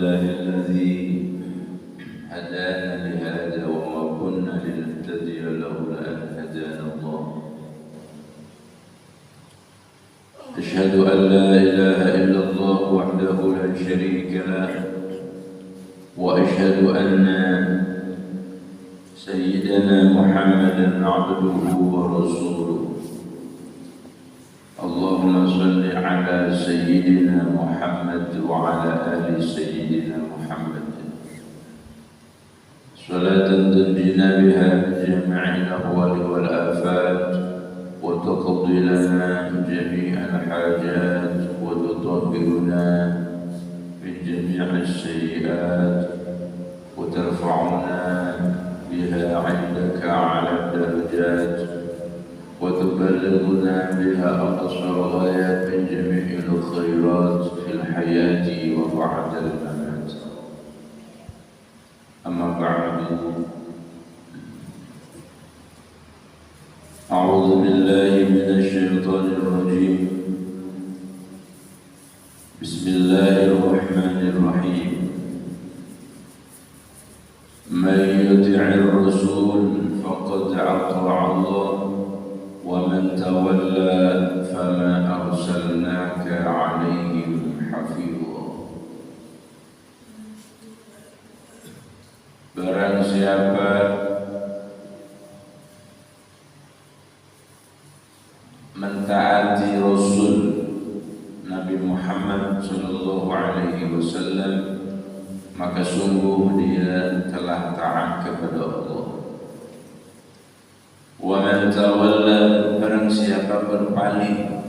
لله الذي هدانا لهذا وما كنا لنهتدي لولا أن هدانا الله. أشهد أن لا إله إلا الله وحده لا شريك له، وأشهد أن سيدنا محمدا عبده ورسوله. اللهم صل على سيدنا محمد وعلى آل سيدنا محمد صلاة تنجينا بها من جميع الأهوال والآفات، وتقضي لنا جميع الحاجات، وتطهرنا من جميع السيئات، وترفعنا بها عندك على الدرجات، وتبلغنا بها أقصى الغايات من جميع الخيرات في الحياة وبعد الممات. أما بعد، أعوذ بالله من الشيطان الرجيم. بسم الله الرحمن الرحيم. من يطع الرسول فقد أطاع الله، ومن تولى فما أرسلناك عليهم حفيظا. Barang siapa mentaati Rasul Nabi Muhammad sallallahu alaihi wasallam, maka sungguh dia telah taat kepada Allah. Wa man tawalla, barang siapa berpaling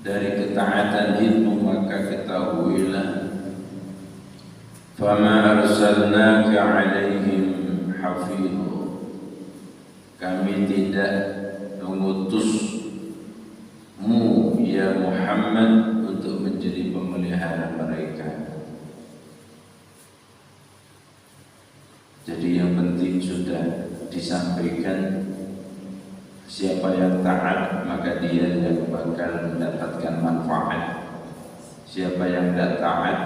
dari ketaatan itu, maka ketahuilah fama arsalnaka alaihim hafidhu, kami tidak mengutusmu ya Muhammad untuk menjadi pemelihara mereka. Jadi yang penting sudah disampaikan, siapa yang taat maka dia yang bakal mendapatkan manfaat. Siapa yang tidak taat,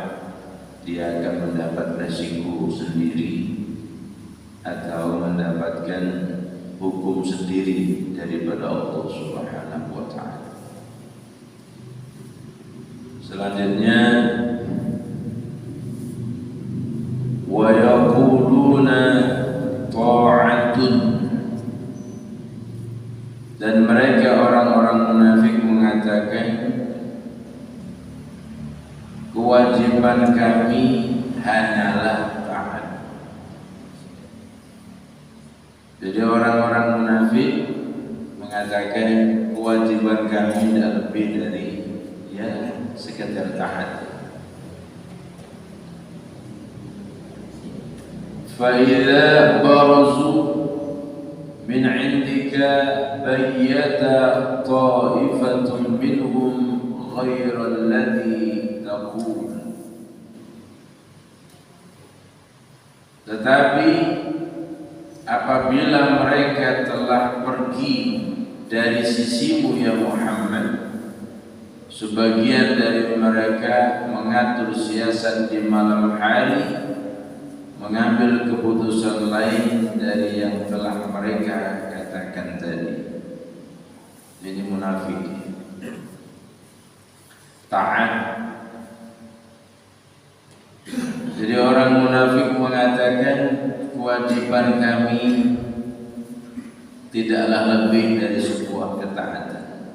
dia akan mendapat resiko sendiri atau mendapatkan hukum sendiri daripada Allah Subhanahu wa ta'ala. Selanjutnya, wa yaquluna ta'atun, dan mereka orang-orang munafik mengatakan kewajiban kami hanyalah taat. Jadi orang-orang munafik mengatakan kewajiban kami tidak lebih dari sekedar taat. فَإِذَا بَرَزُوا مِنْ عِنْدِكَ بَيَّتَ طَائِفَةٌ مِنْهُمْ غَيْرَ الَّذِي تَقُولُ. Tetapi apabila mereka telah pergi dari sisimu ya Muhammad, sebagian dari mereka mengatur siasat di malam hari, mengambil keputusan lain dari yang telah mereka katakan tadi. Ini munafik. Taat. Jadi orang munafik mengatakan kewajiban kami tidaklah lebih dari sebuah ketaatan.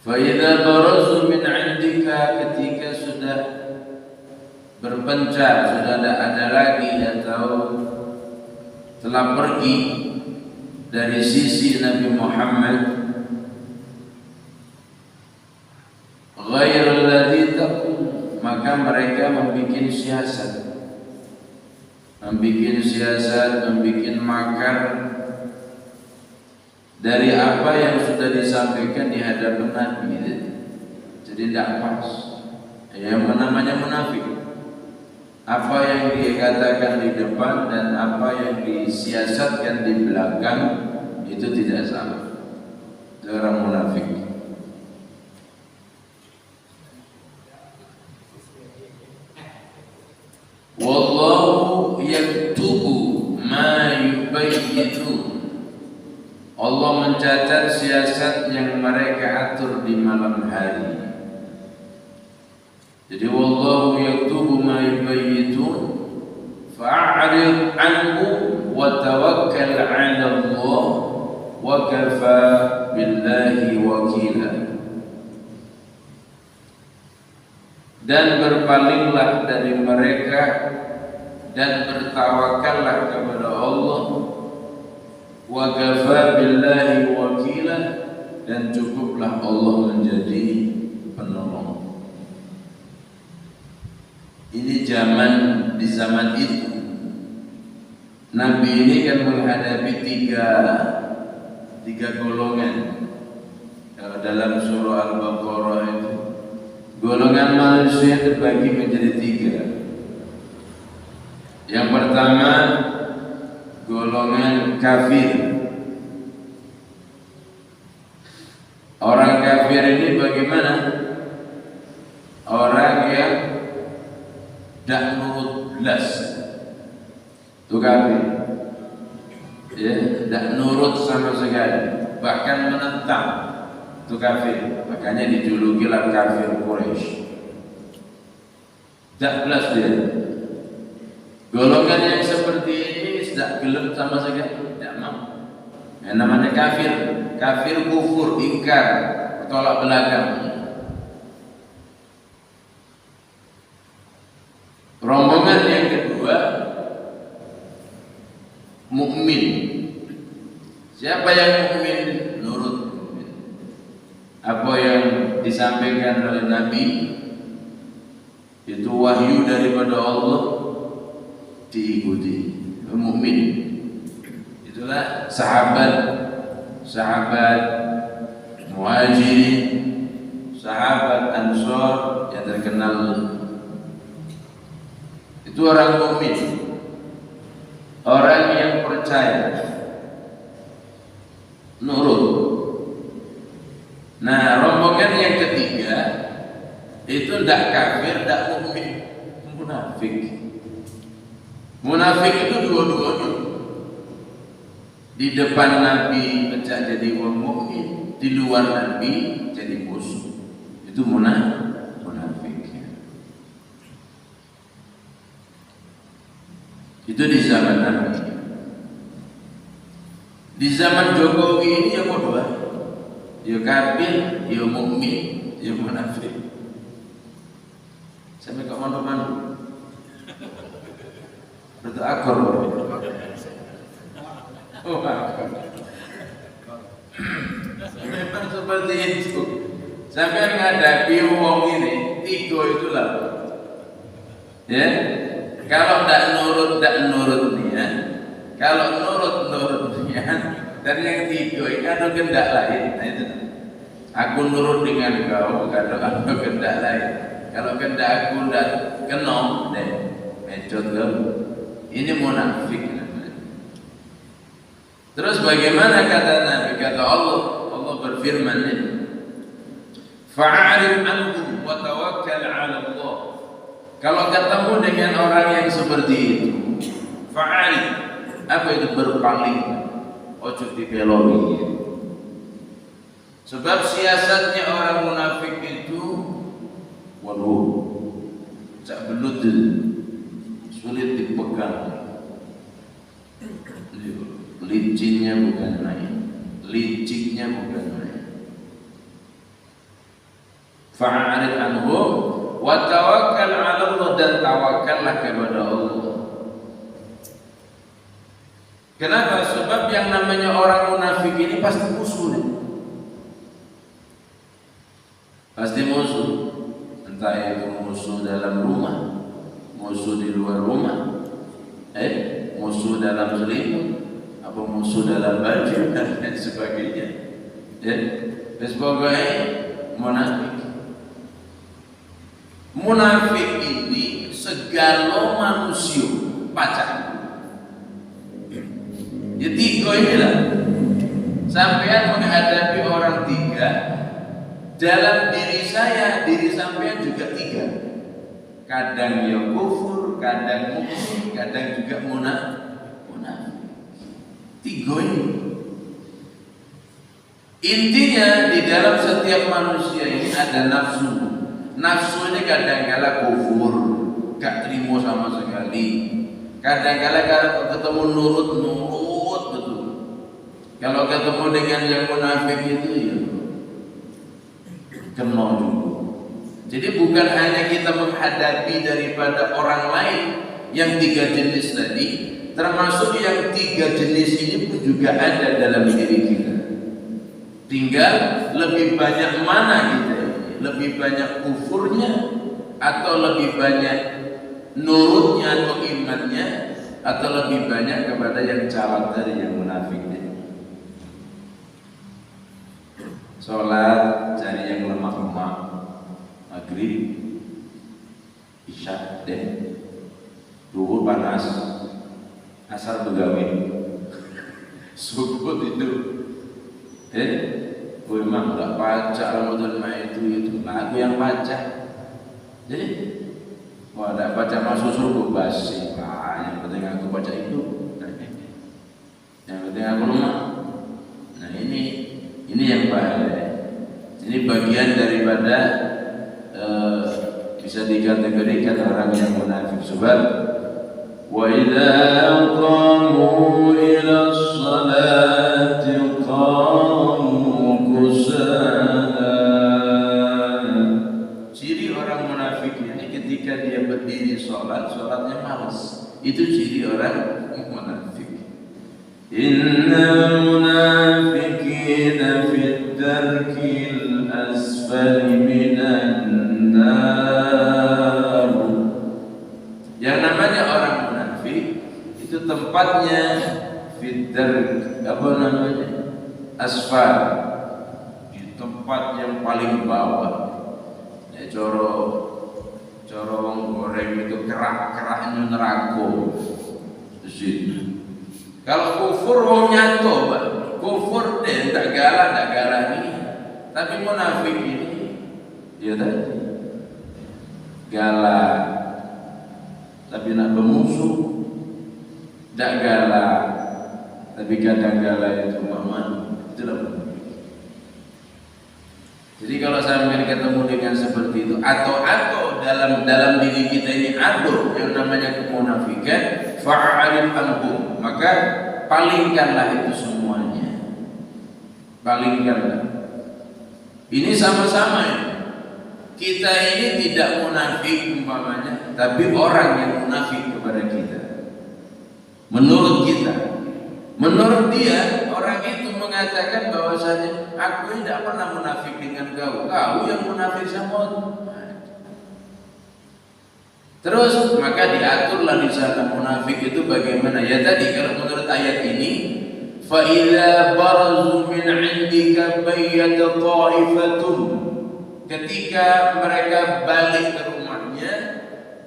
Fa idza barazu min 'indika, ketika sudah berpencar, sudah tidak ada lagi atau telah pergi dari sisi Nabi Muhammad, ghairul ladzi taqul, maka mereka membuat siasat, membuat makar dari apa yang sudah disampaikan di hadapan Nabi. Jadi tidak pas. Yang namanya munafik, apa yang dikatakan di depan dan apa yang disiasatkan di belakang itu tidak sama. Itu orang munafik. mencatat siasat yang mereka atur di malam hari. Jadi wallahu yaktubu ma yubayyitun fa'rid anhu wa tawakkal 'ala Allah wa kafa billahi wakila. Dan berpalinglah dari mereka dan bertawakallah kepada Allah, wa kafa billahi wakila, dan cukuplah Allah menjadi penolong. Ini di zaman itu Nabi ini kan menghadapi tiga golongan. Kalau dalam surah Al-Baqarah itu golongan manusia terbagi menjadi 3. Yang pertama golongan kafir. Orang kafir ini bagaimana? Orang yang tidak nurut belas, itu kafir. Ya, tidak nurut sama sekali, bahkan menentang, itu kafir. Makanya dijulukilah kafir Quraisy. Tidak belas dia. Golongan yang seperti ini tidak gelap sama sekali, tidak mau. Yang namanya kafir, kafir kufur, ingkar, tolak belakang. Rombongan yang kedua mukmin. Siapa yang mukmin? Nurut apa yang disampaikan oleh Nabi, itu wahyu daripada Allah, diikuti. Mukmin itulah sahabat Muhajirin, sahabat Ansor yang terkenal. Itu orang mukmin, orang yang percaya, nurut. Nah, rombongan yang ketiga itu tidak kafir, tidak mukmin, munafik. Munafik itu dua-duanya. Di depan Nabi pecah jadi orang mukmin, di luar Nabi jadi musuh. Itu munafik. Itu di zaman Nabi. Di zaman Jokowi ini yang kedua, ya kafir, ya mukmin, ya munafik. Sampai kok mandu-mandu. Betul akor. Oh, memang seperti itu. Sampai menghadapi wong ini, 3 itulah. Ya. Kalau tidak nurut nih ya. Kalau nurut nih ya. Dari yang 3 ini ada kehendak lain. Nah, itu. Aku nurut dengan kau, kalau aku kehendak lain. Kalau kehendak aku tidak kena, deh, mencot kau. Ini munafik. Terus bagaimana kata Nabi? Kata Allah berfirman ini, fa'arid anhum wa tawakkal 'ala Allah. Kalau ketemu dengan orang yang seperti itu, fa'arid, apa itu? Berpaling, ojo dibeloi. Sebab siasatnya orang munafik itu, waduh, cak belut, sulit dipegang. Licinnya bukan main, liciknya bukan main. Fa'arid anhum wa tawakkal 'ala Allah, dan tawakallah kepada Allah. Kenapa? Sebab yang namanya orang munafik ini pasti musuh. Pasti musuh. Entah itu musuh dalam rumah, musuh di luar rumah, musuh dalam selimut, apa musuh dalam baju dan lain sebagainya. Pokoknya munafik. Munafik ini segala manusia pacar. Ya 3 inilah. Sampean menghadapi orang 3, dalam diri sampean juga 3. Kadang ya kufur, kadang mukmin, kadang juga munafik. 3 ini. Intinya di dalam setiap manusia ini ada nafsu. Nafsu ini kadang-kala kufur, gak terima sama sekali. Kadang-kala kalau ketemu nurut betul. Kalau ketemu dengan yang munafik itu ya kena juga. Jadi bukan hanya kita menghadapi daripada orang lain yang 3 jenis tadi, termasuk yang 3 jenis ini pun juga ada dalam diri kita. Tinggal lebih banyak mana kita ini, lebih banyak kufurnya atau lebih banyak nurutnya atau imannya, atau lebih banyak kepada yang calon dari yang munafik ini. Sholat cari yang lemah-lemah, maghrib, isya, duhur panas, asar begawe, subuh tidur. Gue memang nggak baca Ramadan itu lagu yang baca. Jadi, wah nggak baca masuk surga basi. Yang penting aku baca itu. Yang penting aku lemah. Nah ini yang bahaya. Ini bagian daripada bisa dikategorikan orang yang munafik. Sebab wa idza qamu ila sholati ketika dia berdiri sholatnya malas. Itu ciri orang munafik. Innal munafiqina fid darkil asfali minan nar. Yang namanya orang munafik itu tempatnya fid dark, apa namanya? Asfal. Di tempat yang paling bawah. Ya coro goreng itu kerak-keraknya neraka. Kalau kufur wong nyato, Pak. Kufur deh tak galak ini. Tapi munafik ini ya tadi galak. Tapi nak bermusuh tak galak. Tapi kadang galak itu maman. Itulah. Jadi kalau sampai ketemu dengan seperti itu atau dalam diri kita ini ada yang namanya kemunafikan, fa'arid anhum, maka palingkanlah itu semuanya. Palingkanlah. Ini sama-sama ya. Kita ini tidak munafik umpamanya, tapi orang yang munafik kepada kita. Menurut kita. Menurut dia, orang itu mengatakan bahwasanya aku tidak pernah munafik dengan kau yang munafik sama aku. Terus maka diaturlah di sana munafik itu bagaimana? Ya tadi kalau menurut ayat ini, fa idza barazu min 'indika bayyat ta'ifatun. Ketika mereka balik ke rumahnya,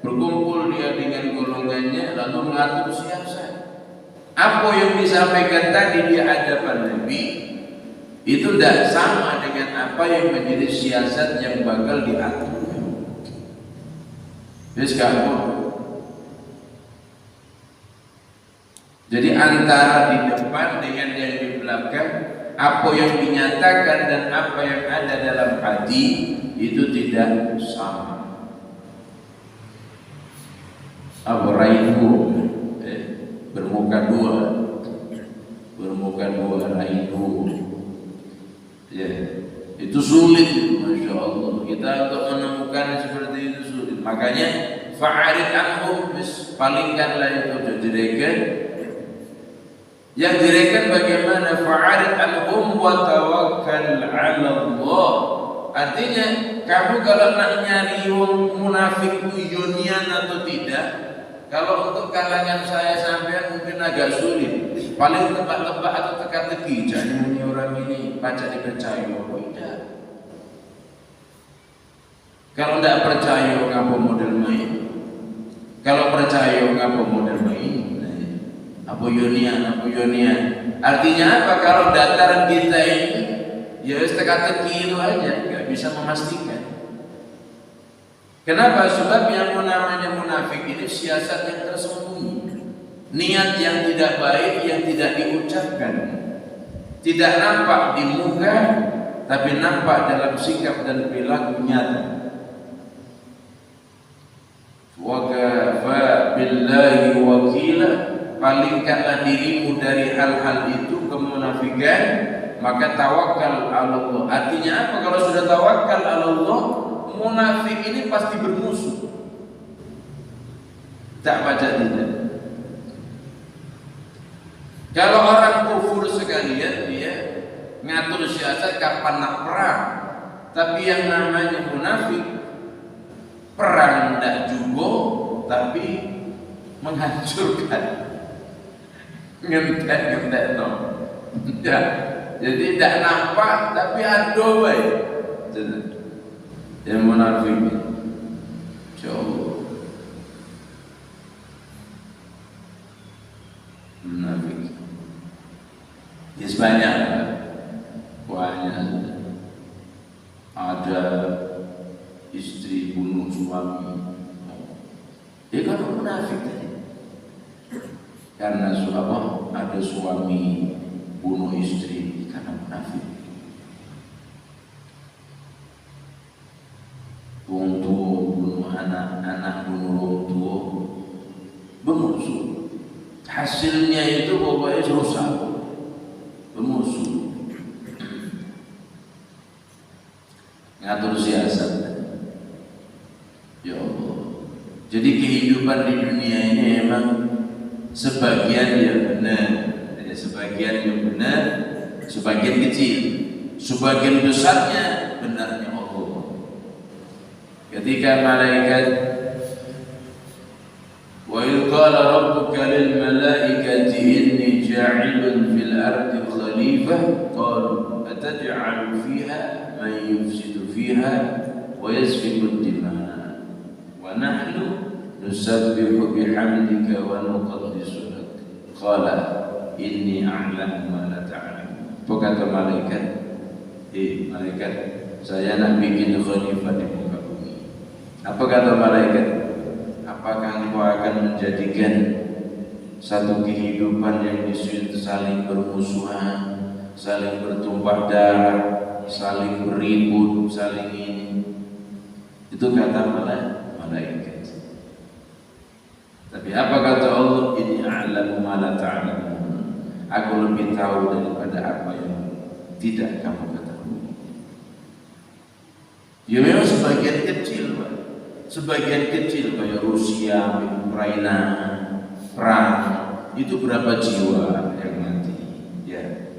berkumpul dia dengan golongannya lalu mengatur siasat. Apa yang disampaikan tadi di hadapan Nabi itu tidak sama dengan apa yang menjadi siasat yang bakal diatur. Jadi antara di depan dengan yang di belakang, apa yang dinyatakan dan apa yang ada dalam hati itu tidak sama. Abraihu bermuka dua rainu. Ya, itu sulit, masya Allah. Kita untuk menemukan seperti itu sulit. Makanya fa'arid anhum, palingkanlah itu direken. Yang direken bagaimana? Fa'arid anhum wa tawakkal 'ala Allah. Artinya kamu kalau nak nyari munafik yunian atau tidak, kalau untuk kalangan saya sampai mungkin agak sulit. Paling tebak-tebak atau teka-teki. Jangan ini orang ini baca dipercaya. Tidak. Kalau tidak percaya, ngapa model main? Kalau percaya, ngapa model main? Apa yonian? Artinya apa? Kalau dataran kita ini ya teka-teki itu aja, nggak bisa memastikan. Kenapa? Sebab yang namanya munafik ini siasat yang tersembunyi, niat yang tidak baik yang tidak diucapkan. tidak nampak di muka, tapi nampak dalam sikap dan perilaku nyata. Wa kafa billahi wakila, palingkanlah dirimu dari hal-hal itu kemunafikan, maka tawakal Allah. Artinya apa? Kalau sudah tawakal Allah, munafik ini pasti bermusuh. Tak baca tidak. Kalau orang kufur sekalian, dia ngatur siasat kapan nak perang. Tapi yang namanya munafik, perang tidak juga, tapi menghancurkan. Ngentek no. Ya. Jadi tidak nampak, tapi ada baik. Yang munafik. Coba. Munafik. Banyak ada istri bunuh suami, dia kan munafik tadi. Karena ada suami bunuh istri karena munafik. Wong tua bunuh anak, anak bunuh wong tua, bermusuh. Hasilnya itu pokoknya rusak. Bermusuh, ngatur siasat. Ya Allah. Jadi kehidupan di dunia ini memang sebagian yang benar, ada sebagian yang benar, sebagian kecil, sebagian besarnya benarnya Allah. Ketika malaikat wa idh qala rabbuka lil malaikati inni ja'ilun fil ardi khalifah qalu ataj'alu fiha man yufsidu fiha wa yasfiku ad-dima' wa nahnu nusabbihu bihamdika wa nuqaddisu lak qala inni a'lamu ma la ta'lamun. Kata malaikat, malaikat, saya nak bikin khalifah di muka bumi. Apa kata malaikat? Apakah engkau akan menjadikan satu kehidupan yang disusun saling bermusuhan, saling bertumpah darah, saling beribut, saling ini? Itu kata malaikat. Tapi apa kata Allah? Inni a'lamu ma la ta'lamun. Aku lebih tahu daripada apa yang tidak kamu ketahui. Ya memang sebagian kecil, Pak. Sebagian kecil kayak Rusia, Ukraina, perang, itu berapa jiwa yang mati? Ya.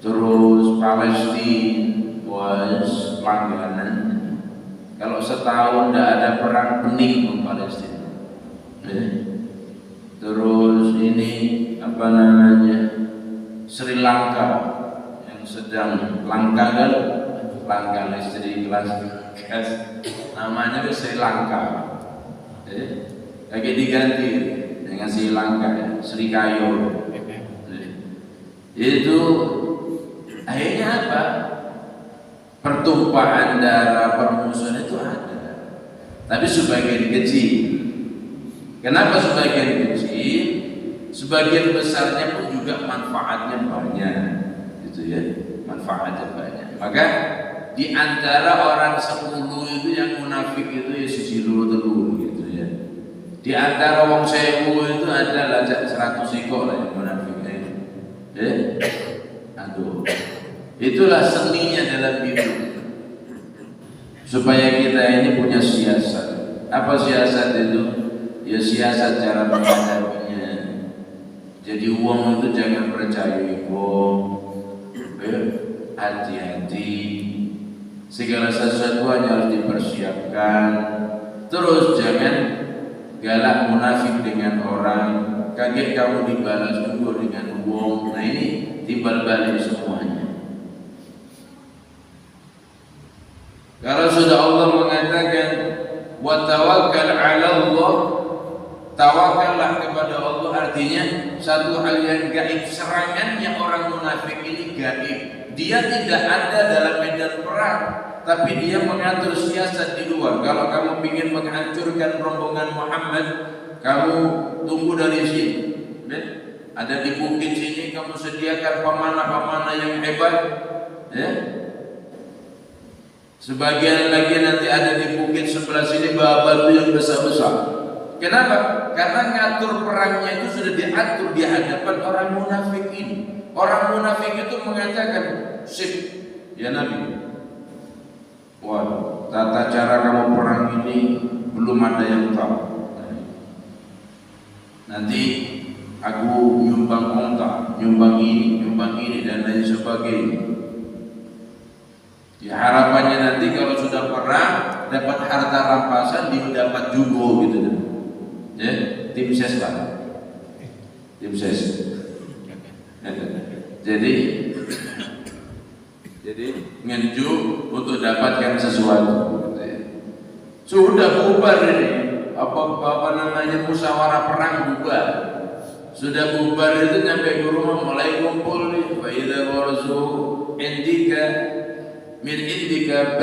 Terus Palestina, was langganan. Kalau setahun tidak ada perang, pening di Palestina. Ya. Terus ini apa namanya? Sri Lanka yang sedang langka kan? Langka listrik gas. Namanya itu Sri Lanka, lagi diganti dengan Sri Lanka, Sri Kayo. Itu akhirnya apa? Pertumpahan darah, permusuhan itu ada, tapi sebagian kecil. Kenapa sebagian kecil? Sebagian besarnya pun juga manfaatnya banyak, gitu ya, manfaatnya banyak. Maka di antara orang 10 itu yang munafik itu ya sisi telur gitu ya. Di antara wong 1000 itu ada lajak 100 ekor lah yang munafiknya itu. Aduh. Itulah seninya dalam hidup. Supaya kita ini punya siasat. Apa siasat itu? Ya siasat cara menghadapinya. Jadi uang itu jangan percaya uang. Hati-hati. Segala sesuatu hanya harus dipersiapkan. Terus jangan galak munafik dengan orang. Kaget kamu dibalas juga dengan uang. Nah ini timbal balik semuanya. Kalau sudah Allah mengatakan wa tawakkal 'ala Allah, tawakallah kepada Allah, artinya satu hal yang gaib. Serangannya orang munafik ini gaib. Dia tidak ada dalam medan perang, tapi dia mengatur siasat di luar. Kalau kamu ingin menghancurkan rombongan Muhammad, kamu tunggu dari sini. Ada di bukit sini kamu sediakan pemanah-pemanah yang hebat, ya. Sebagian lagi nanti ada di bukit sebelah sini bawa batu yang besar-besar. Kenapa? Karena ngatur perangnya itu sudah diatur di hadapan orang munafik ini. Orang munafik itu mengatakan, "Sip, ya Nabi. Wah, tata cara kamu perang ini belum ada yang tahu. Nanti aku nyumbang onta, nyumbang ini dan lain sebagainya. Ya harapannya nanti kalau sudah perang dapat harta rampasan, dia dapat jugo gitu kan. Ya, tim ses lah. Tim ses. Jadi ngenju untuk dapatkan sesuatu. Sudah bubar ini. Apa namanya musyawarah perang bubar. Sudah bubar itu sampai ke rumah mulai kumpul nih. Wa idza warazu indika min indika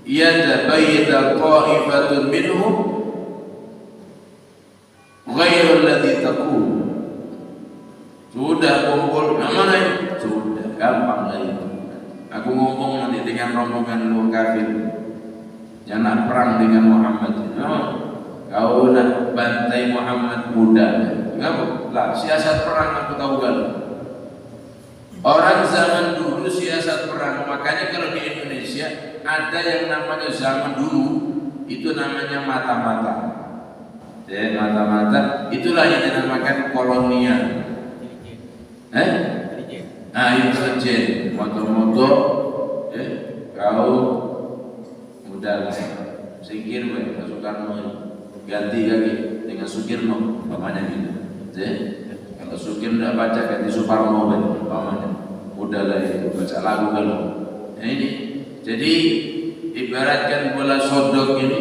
yatabayyana ta'ifatun minhum ghairu alladhi taqul. Sudah kumpul, mana ini? Sudah, gampang lah itu. Aku ngomong nanti dengan rombongan lu kafir yang nak perang dengan Muhammad. Kau nak bantai Muhammad muda. Enggak lah, siasat perang aku tahu kan. Orang zaman dulu siasat perang, makanya kalau di Indonesia ada yang namanya zaman dulu itu namanya mata-mata. Ya, mata-mata itulah yang dinamakan kolonial. Intelijen, moto-moto, kau mudah sikir, Soekarno ganti lagi dengan Sukirno, pamannya gitu. Kalau Sukir tidak baca ganti Suparno, pamannya. Udahlah itu baca lagu kalau. Nah ini, jadi ibaratkan bola sodok ini,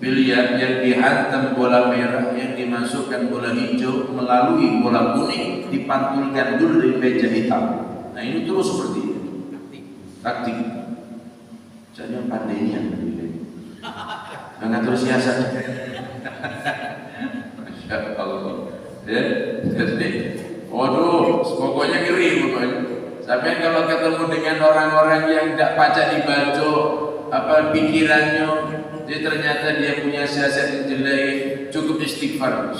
biliar yang dihantam bola merah, yang dimasukkan bola hijau melalui bola kuning, dipantulkan dulu dari meja hitam. Nah ini terus seperti itu. Taktik. Saya pandainya mengatur siasat. Masya Allah. Jadi, waduh, pokoknya ngeri pokoknya. Sampai kalau ketemu dengan orang-orang yang tidak baca dibaca apa pikirannya, dia ternyata dia punya siasat yang jelek, cukup istighfar.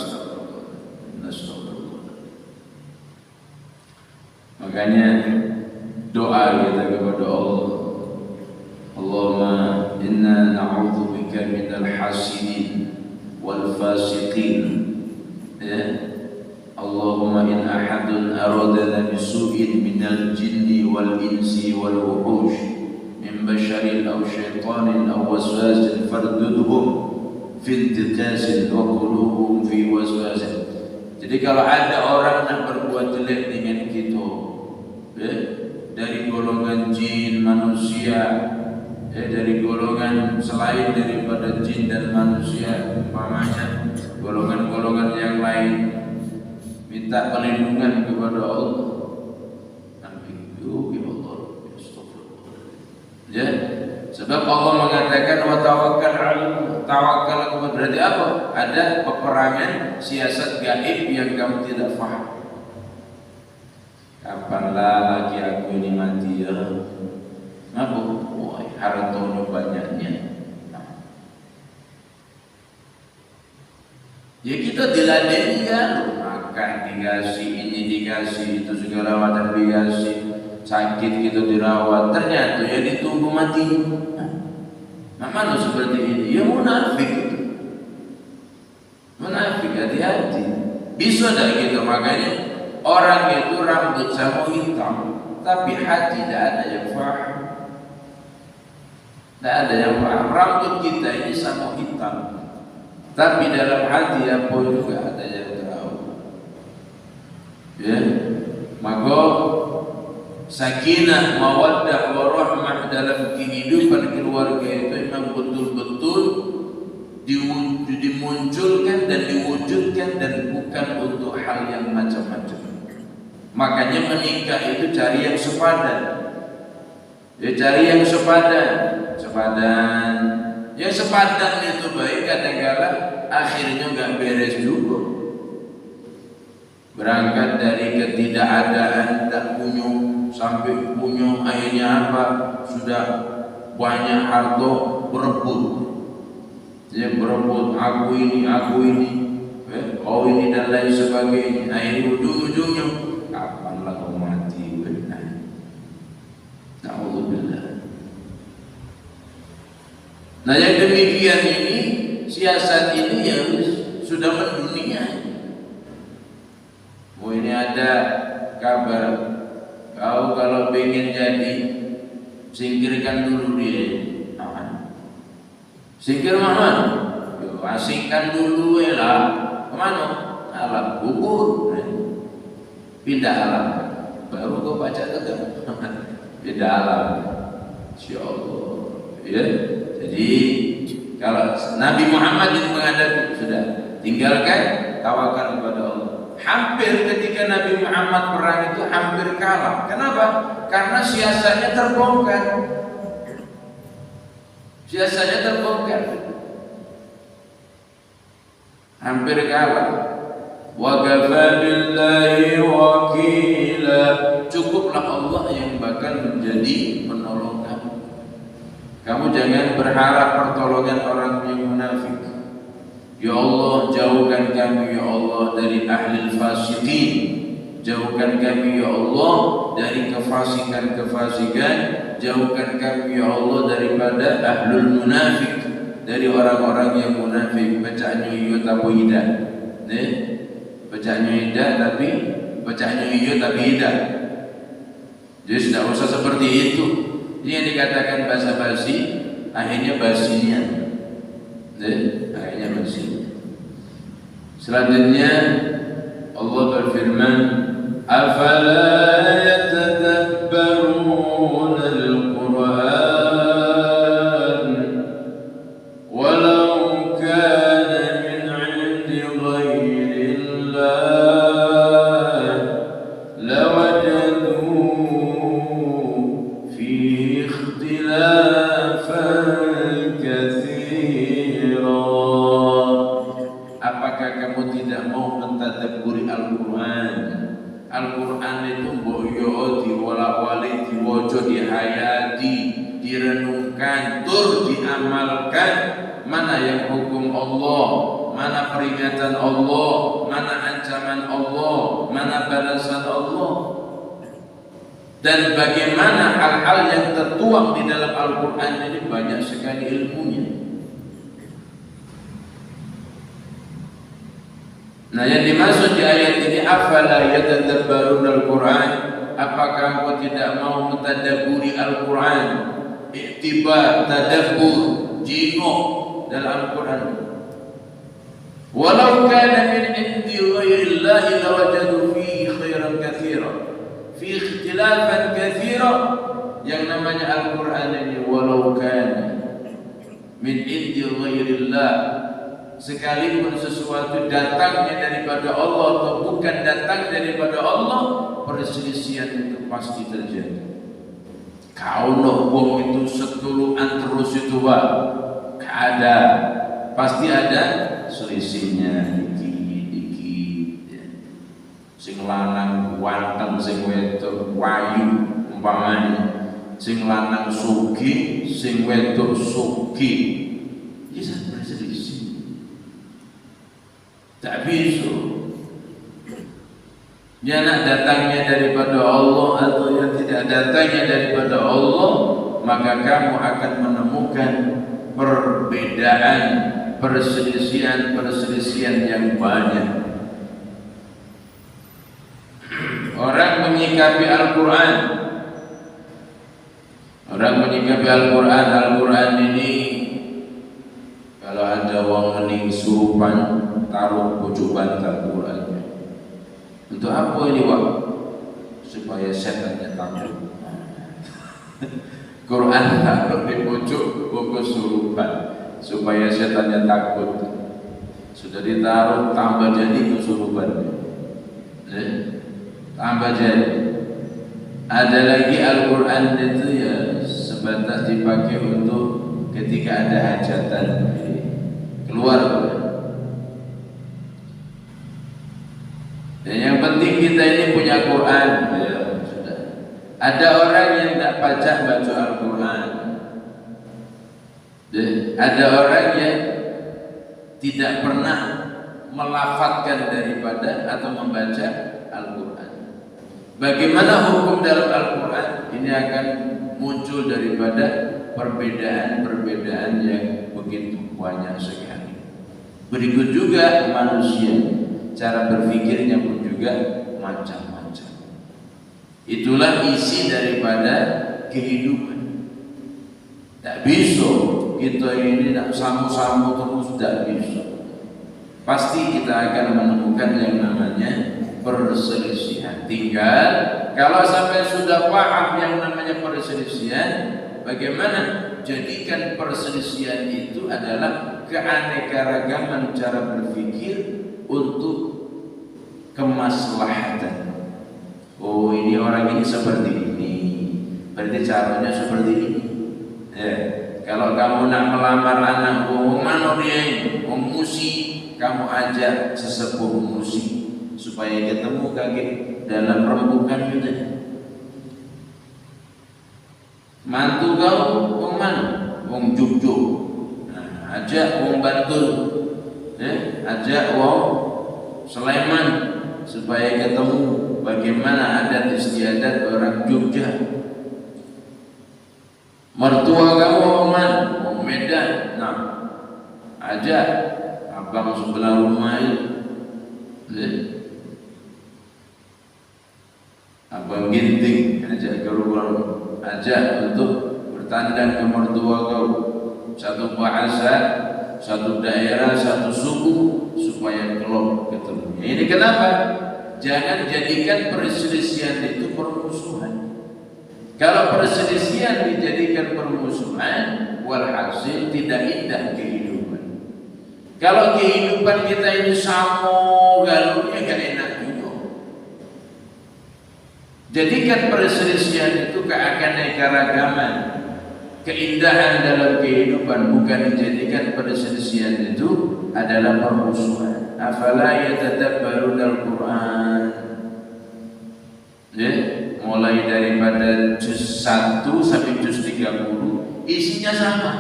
Makanya doa kita kepada Allah, Allahumma inna na'udzubika minal hasidin wal fasiqin. Allahumma in ahadun aradana bisu'in minal jinni wal insi wal wuhush min basharin aw syaitanin aw waswasin fardudhum fi intiqasin wa quluhum fi waswasin. Jadi kalau ada orang yang berbuat jelek dengan kita, dari golongan jin, manusia, dari golongan selain daripada jin dan manusia, umpamanya golongan-golongan yang lain, minta perlindungan kepada Allah. Ya, sebab Allah mengatakan wa tawakkal 'alal tawakal kepada, berarti apa? Ada peperangan siasat gaib yang kamu tidak faham. Kapanlah lagi aku ini mati ya? Mabuk, wah hartanya banyaknya. Ya kita diladeni kan, makan dikasih, ini dikasih, itu segala macam dikasih, sakit kita dirawat, ternyata ya ditunggu mati. Mana seperti ini? Ya munafik itu. Munafik, hati-hati. Bisa tak gitu, makanya orang itu rambut sama hitam, tapi hati tidak ada yang faham. Tidak ada yang faham. Rambut kita ini sama hitam, tapi dalam hati apa juga ada yang tahu. Ya, maka sakinah, mawaddah, warahmah dalam kehidupan keluarga itu memang betul-betul dimunculkan dan diwujudkan, dan bukan untuk hal yang macam-macam. Makanya menikah itu cari yang sepadan. Ya cari yang sepadan. Yang sepadan itu baik, kadang-kadang akhirnya nggak beres juga. berangkat dari ketidakadaan, tak punya sampai punya, akhirnya apa? Sudah banyak harta, berebut. Dia berebut, aku ini, kau ini dan lain sebagainya. Akhirnya ujung-ujungnya, kapanlah kau mati? Na'udzubillah. Nah yang demikian ini, siasat ini yang sudah mendunia. Oh ini ada kabar, kau kalau pengen jadi, singkirkan dulu dia. Singkir mana? Asingkan dulu lah. Kemana? Alam kubur. Pindah alam. Baru kau baca tetap. Pindah alam. Insya Allah. Ya. Jadi kalau Nabi Muhammad itu menghadapi, sudah tinggalkan, tawakal kepada Allah. Hampir ketika Nabi Muhammad perang itu hampir kalah. Kenapa? Karena siasatnya terbongkar. Siasatnya terbongkar. Hampir kalah. Wa kafa billahi wakila. Cukuplah Allah yang bakal menjadi penolong kamu. Kamu jangan berharap pertolongan orang yang munafik. Ya Allah, jauhkan kami ya Allah dari ahli fasiqin. Jauhkan kami ya Allah dari kefasikan-kefasikan. Jauhkan kami ya Allah daripada ahlul munafik, dari orang-orang yang munafik. Bacaannya iya tapi tidak. Bacaannya tidak tapi bacaannya iya tapi tidak. Jadi tidak usah seperti itu. Ini yang dikatakan basa-basi, akhirnya basinya. Akhirnya basi. Selanjutnya Allah berfirman, afala yatadabbaruna al-Qur'an walau kana min 'indi ghairillah lawajadu fihi ikhtilafan katsira. Apakah kamu tidak mau mentadabburi Al-Quran? Al-Quran itu boyo diwolak-walik, diwojo, dihayati, direnungkan, tur diamalkan. Mana yang hukum Allah, mana peringatan Allah, mana ancaman Allah, mana balasan Allah, dan bagaimana hal-hal yang tertuang di dalam Al-Quran ini banyak sekali ilmunya. Nah yang dimaksud di ayat ini, afala yatadabbaruna al-Quran, apakah engkau tidak mau mentadabburi Al-Quran? Iktibar, tadabbur, jino dalam Al-Quran. Walau kana min indi ghairillahi lawajadu fihi khairan katsira, fi ikhtilafan katsira. Yang namanya Al-Quran ini walau kana min indi ghairillah, sekalipun sesuatu datangnya daripada Allah atau bukan datang daripada Allah, perselisihan itu pasti terjadi. Kau nak wong itu setuluan terus itu ada, pasti ada selisihnya dikit-dikit. Ya. Sing lanang wanteng, sing wedok wayu umpamanya, sing lanang sugih, sing wedok sugih. Bisa berselisih. Tak bisa. Dia nak datangnya daripada Allah atau yang tidak datangnya daripada Allah, maka kamu akan menemukan perbedaan, perselisihan yang banyak. Orang menyikapi Al-Quran, Al-Quran ini, kalau ada orang mening surupan, taruh pojok bantal Qurannya. Untuk apa ini Wak? Supaya setannya takut. Quran taruh di pojok buku surupan supaya setannya takut. Sudah ditaruh, tambah jadi kesurupan. Tambah jadi. Ada lagi Al-Quran itu ya sebatas dipakai untuk ketika ada hajatan keluar. Dan yang penting kita ini punya Quran, ya sudah. Ada orang yang tak baca Al-Quran. Ada orang yang tidak pernah melafadzkan daripada atau membaca Al-Quran. Bagaimana hukum dalam Al-Quran? Ini akan muncul daripada perbedaan-perbedaan yang begitu banyak sekali. Berikut juga manusia, cara berpikirnya pun juga macam-macam. Itulah isi daripada kehidupan. Tak bisa kita ini nak sama-sama terus, tak bisa. Pasti kita akan menemukan yang namanya perselisihan. Tinggal kalau sampai sudah paham yang namanya perselisihan, bagaimana jadikan perselisihan itu adalah keanekaragaman cara berpikir untuk kemaslahatan. Oh, ini orang ini seperti ini, berarti caranya seperti ini. Kalau kamu nak melamar anak, mana dia? Musi, kamu ajak sesepuh musi supaya ketemu kaget dalam rembukan itu. Mantu kau, mana? Jogjo. Ajak Bantul, ajak Sleman supaya ketemu bagaimana adat istiadat orang Jogja. Mertua kamu mana? Medan. Nah, ajak abang sebelah rumah itu, abang Ginting, ajak ke rumah, ajak untuk bertandang ke mertua kau. Satu bahasa, satu daerah, satu suku, supaya kelop ketemu. Ini kenapa? Jangan jadikan perselisihan itu permusuhan. Kalau perselisihan dijadikan permusuhan, walhasil tidak indah kehidupan. Kalau kehidupan kita ini sama galurnya, gak enak juga. Jadikan perselisihan itu keanekaragaman, keindahan dalam kehidupan, bukan dijadikan perselisihan itu adalah permusuhan. Afala yatadabbaruna al-Quran. Mulai daripada juz 1 sampai juz 30 isinya sama.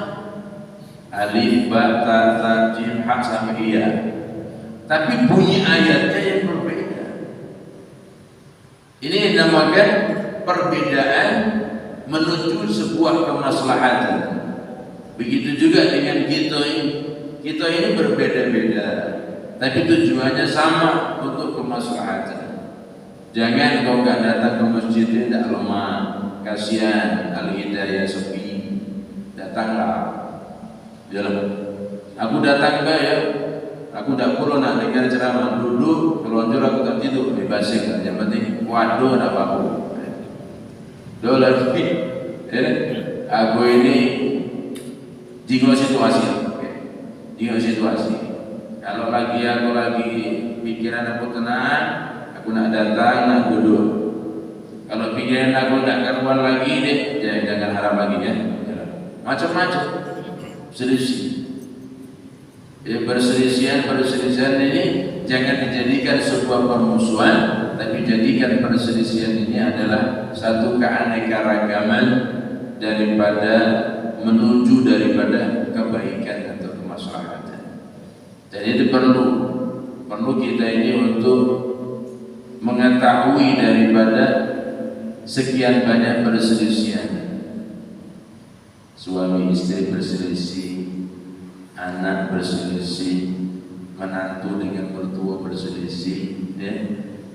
Alif, ba, ta, ta, jim, ha sampai iya. Tapi bunyi ayatnya yang berbeda. Ini dinamakan perbedaan menuju sebuah kemaslahatan. Begitu juga dengan kita ini. Kita ini berbeda-beda, tapi tujuannya sama, untuk kemaslahatan. Jangan kau gak datang ke masjid tidak lemah, kasihan Al-Hidayah sepi. Datanglah. Jalan. Aku datang ke ya. Aku tak perlu nak dengar ceramah, duduk, kelonjor aku tak tidur, bebasin. Yang penting waduh nak apa-apa. Dolar aku ini jinggo situasi. Kalau aku lagi pikiran aku tenang, aku nak datang, nak duduk. Kalau pikiran aku nak karuan lagi deh, jangan harap lagi ya. Macam-macam selisih. Perselisihan ini jangan dijadikan sebuah permusuhan, tapi jadikan perselisihan ini adalah satu keanekaragaman daripada menuju daripada kebaikan atau kemaslahatan. Dan itu perlu kita ini untuk mengetahui daripada sekian banyak perselisihan. Suami istri berselisih, anak berselisih, menantu dengan mertua berselisih,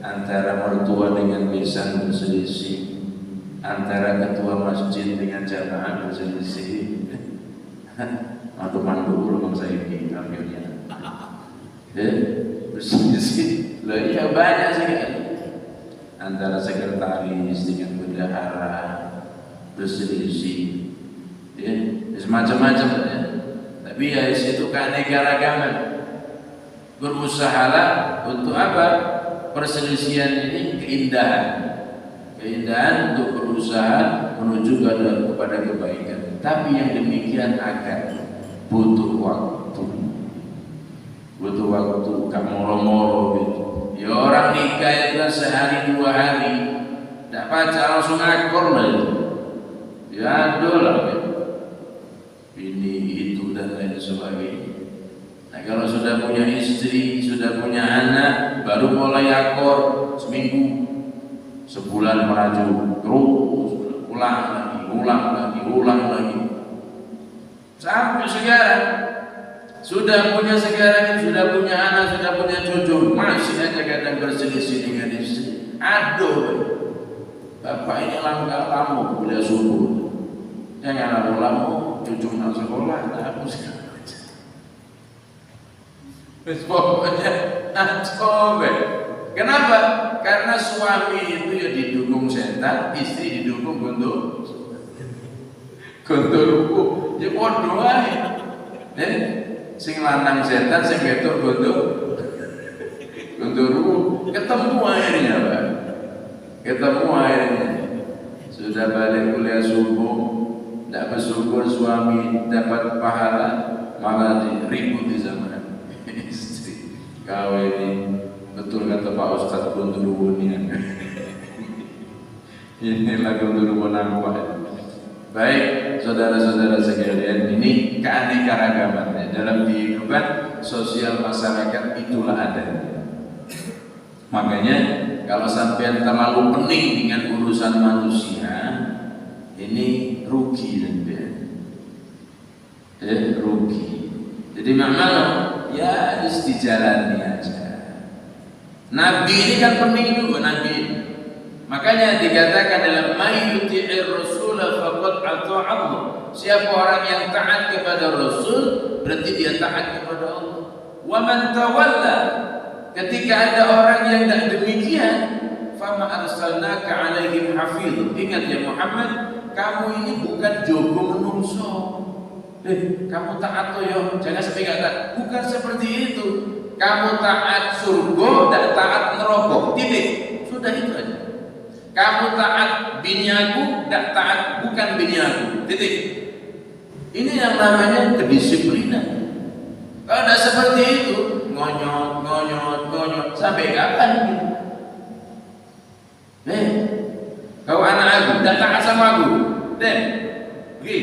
antara mertua dengan besan berselisih, antara ketua masjid dengan jamaah berselisih. Mantu-mantu rumah saya ini akhirnya berselisih. Ya banyak sekali. Antara sekretaris dengan bendahara berselisih, semacam-macam ya. Tapi ya itu keanekaragaman. Berusahalah untuk apa? Perselisihan ini keindahan untuk berusaha menuju kepada kebaikan. Tapi yang demikian akan butuh waktu waktu, gak moro-moro gitu. Ya orang nikah itu kan sehari 2 hari, tidak pacar langsung akor lah itu. Ya ada lah gitu. Ini itu dan lain sebagainya. Nah kalau sudah punya istri, sudah punya anak, baru mulai akor seminggu, sebulan merajuk, terus ulang lagi, sampai sekarang sudah punya sudah punya anak, sudah punya cucu, masih aja kadang berselisih dengan istri. Aduh, bapak ini langkah kamu kuliah subuh, jangan lamu cucu nak sekolah, aku sekarang. Pokoknya coba. Kenapa? Karena suami itu ya didukung setan, istri didukung guntur ruku. Ya podo ae. Sing lanang setan, sing wedok guntur ruku. Ketemu akhirnya, Pak. Ketemu akhirnya. Sudah balik kuliah subuh, tidak bersyukur suami dapat pahala, malah ribut di zaman istri. Kau ini betul kata Pak Ustadz Guntur ini. Inilah Guntur nampak. Baik, saudara-saudara sekalian, ini keanekaragaman dalam kehidupan sosial masyarakat itulah adanya. Makanya kalau sampai terlalu pening dengan urusan manusia, ini rugi dan rugi. Jadi makna ya harus dijalani aja. Nabi ini kan pening juga Nabi. Makanya dikatakan dalam mayyuti'ir rasul faqad ata'a Allah. Siapa orang yang taat kepada Rasul berarti dia taat kepada Allah. Wa man tawalla, ketika ada orang yang tidak demikian, fama arsalnaka 'alaihim hafiz. Ingat ya Muhammad, kamu ini bukan jogo menungso. Kamu taat toh yo, jangan sampai gak taat. Bukan seperti itu. Kamu taat surga, tidak taat neraka. Titik. Sudah itu aja. Kamu taat bini aku, tidak taat bukan bini aku. Titik. Ini yang namanya kedisiplinan. Kalau tidak seperti itu, ngonyot sampai kapan gitu? Kau anak aku, tidak taat sama aku. Pergi.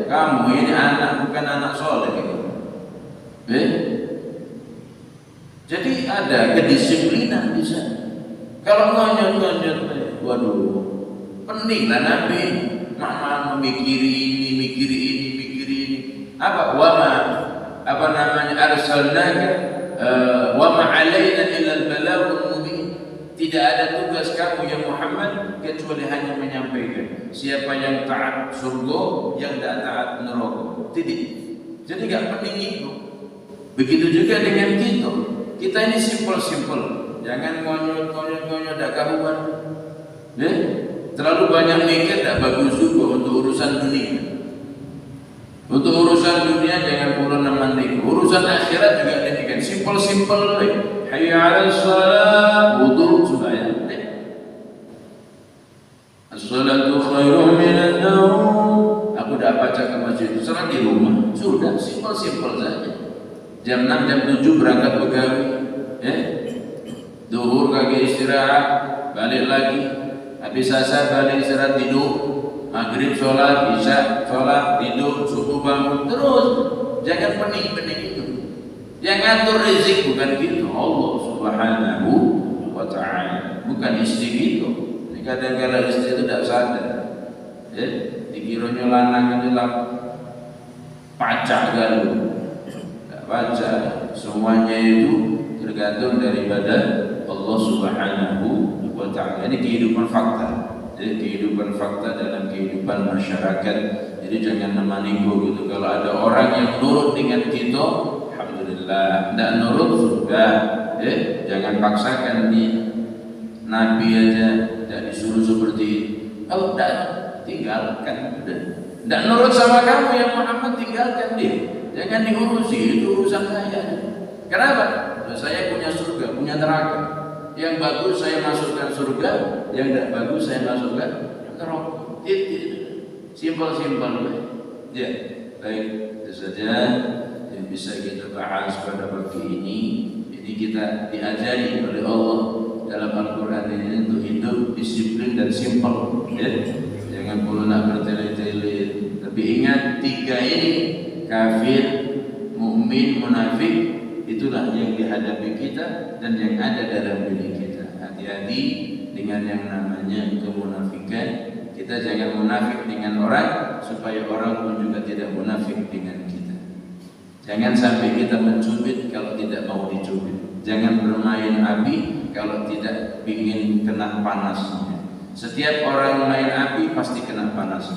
Kamu ini anak bukan anak soleh gitu. Jadi ada kedisiplinan di sana. Kalau ngonyot, waduh, pening lah Nabi. Mama memikiri ini. Apa namanya? Arsalnaka wa ma 'alaina illa al-balaghul mubin. Tidak ada tugas kamu ya Muhammad kecuali hanya menyampaikan. Siapa yang taat surga, yang tidak taat neraka. Titik. Jadi enggak pening itu. Begitu juga dengan kita. Kita ini simple. Jangan ngonyot dak karuan. Terlalu banyak mikir tidak bagus juga untuk urusan dunia. Untuk urusan dunia jangan pura namanya. Urusan akhirat juga demikian. Simple. Hayya 'alal shalah, wudu sembahyang. As-salatu khairum minan naum. Aku dah baca ke masjid, salat di rumah. Sudah simple saja. Jam 6, jam 7 berangkat pegawai. Zuhur kaki istirahat, balik lagi. Habis asar balik istirahat tidur. Maghrib sholat, isya sholat, tidur, subuh bangun terus. Jangan pening itu. Yang ngatur rezeki bukan gitu, Allah Subhanahu wa Ta'ala, bukan istri gitu. Kadang-kadang istri itu tidak sadar. Dikiranya lanang itu lah pacak galu. Tidak baca. Semuanya itu tergantung daripada Allah Subhanahu wa Ta'ala. Ini kehidupan fakta. Jadi kehidupan fakta dalam kehidupan masyarakat. Jadi jangan nemaniku gitu. Kalau ada orang yang nurut dengan kita, alhamdulillah. Tidak nurut sudah. Jangan paksakan di Nabi aja tidak disuruh seperti itu. Kalau tidak, tinggalkan. Tidak nurut sama kamu ya Muhammad, tinggalkan dia. Jangan diurusi, itu urusan saya. Kenapa? Saya punya surga, punya neraka. Yang bagus saya masukkan surga, yang tidak bagus saya masukkan neraka. Simple. Ya. Baik, itu saja yang bisa kita bahas pada pagi ini. Ini kita diajari oleh Allah dalam Al-Quran ini untuk hidup disiplin dan simpel, ya. Jangan perlu nak bertele-tele. Tapi ingat, tiga ini, kafir, mukmin, munafik, itulah yang dihadapi kita dan yang ada dalam diri kita. Hati-hati dengan yang namanya kemunafikan. Kita jangan munafik dengan orang, supaya orang pun juga tidak munafik dengan kita. Jangan sampai kita mencubit kalau tidak mau dicubit. Jangan bermain api kalau tidak ingin kena panasnya. Setiap orang main api pasti kena panas.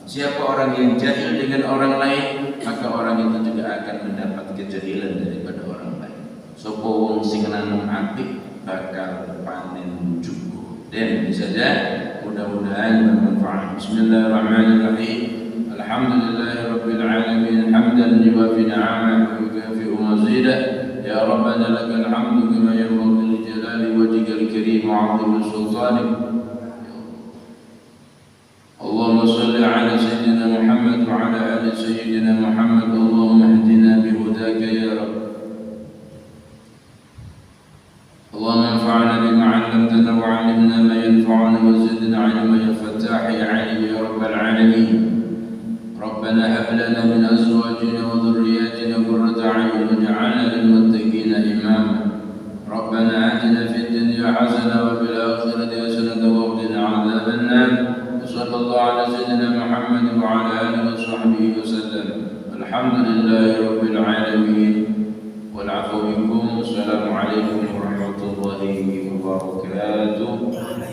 Siapa orang yang jahil dengan orang lain, maka orang itu juga akan mendapat kejahilan daripada orang lain. Sopo wong sing nanung api bakal panen cukup. Dan ini saja, mudah-mudahan bermanfaat. Bismillahirrahmanirrahim. Alhamdulillahirabbil alamin, hamdan yuwafi ni'amahu wa yukafi'u mazidah. Ya Rabbana lakal hamdu kama yanbaghi li jalali wajhikal karim wa 'azimi sultanik. Allahumma salli ala sayyidina Muhammad wa ala ali sayyidina Muhammad. Allahumma ihdina bihudaka ya Rabb. Allahumma anfa'na bima 'allamtana wa 'allimna ma yanfa'una wa zidna 'ilma ya Fattah ya 'Alim ya Rabbal alamin. Rabbana hab lana min azwajina wa dhurriyyatina qurrata a'yun waj'alna lil muttaqina imama. Rabbana atina fid dunya hasanah wa fil akhirati hasanah wa qina 'adzaban nar. Sallallahu ala sayyidina Muhammad wa ala alihi wa sahbihi wa sallam. Alhamdulillahi rabbil alamin. Wal 'afwu minkum. Assalamu alaikum warahmatullahi wabarakatuh.